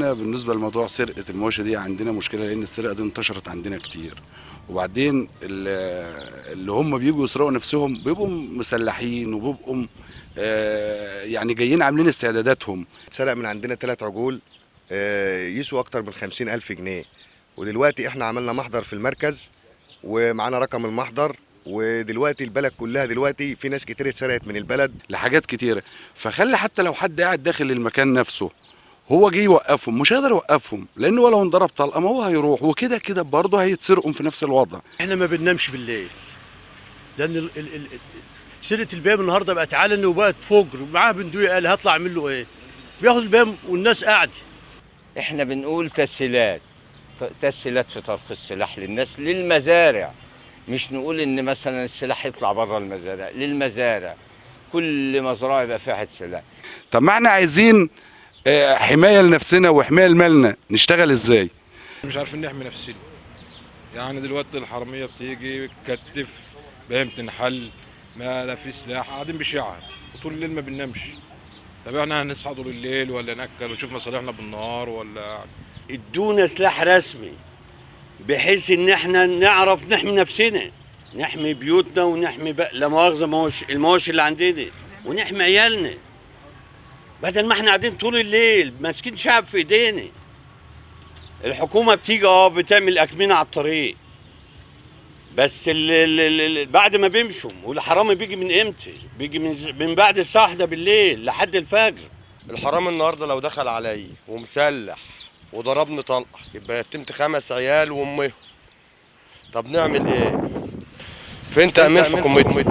عندنا بالنسبه لموضوع سرقه المواشي دي عندنا مشكله، لان السرقه دي انتشرت عندنا كتير. وبعدين اللي هم بيجوا يسرقوا نفسهم بيبقوا مسلحين وبيبقوا يعني جايين عاملين استعداداتهم. اتسرق من عندنا 3 عجول يسووا اكتر من 50,000 جنيه. ودلوقتي احنا عملنا محضر في المركز ومعانا رقم المحضر، ودلوقتي البلد كلها دلوقتي في ناس كتير اتسرقت من البلد لحاجات كتيره، فخلي حتى لو حد قاعد داخل المكان نفسه هو جه يوقفهم مش هيقدر يوقفهم، لانه ولو انضرب طلقه ما هو هيروح، وكده كده برضه هيتسرقوا في نفس الوضع. احنا ما بننامش بالليل، لان سرقه البيام النهارده بقت علني وبقت فجر، ومعاه بندقيه قال هطلع اعمل له ايه؟ بياخد البيام والناس قاعده. احنا بنقول تسهيلات في طرف السلاح للناس للمزارع، مش نقول ان مثلا السلاح يطلع بره المزارع، للمزارع كل مزرعه يبقى فيها سلاح. طب ما احنا عايزين حمايه لنفسنا وحمايه لمالنا، نشتغل ازاي؟ مش عارفين نحمي نفسنا. يعني دلوقتي الحراميه بتيجي تكتف بهم تنحل، ما لا في سلاح، قاعدين بشعه وطول الليل ما بننامش. طب احنا هنصحى طول الليل ولا ناكل ونشوف مصالحنا بالنهار ولا؟ ادونا سلاح رسمي بحيث ان احنا نعرف نحمي نفسنا، نحمي بيوتنا ونحمي لا مؤاخذه المواشي اللي عندنا، ونحمي عيالنا، بدل ما احنا قاعدين طول الليل ماسكين شعب في ايدينا. الحكومه بتيجي بتعمل اكمنه على الطريق، بس بعد ما بيمشوا، والحرامي بيجي من امتى؟ بيجي من بعد الساعه 1 بالليل لحد الفجر. الحرامي النهارده لو دخل عليا ومسلح وضربني طلقه يبقى يتمت 5 عيال وامهم. طب نعمل ايه؟ فين تأمين حكومتنا؟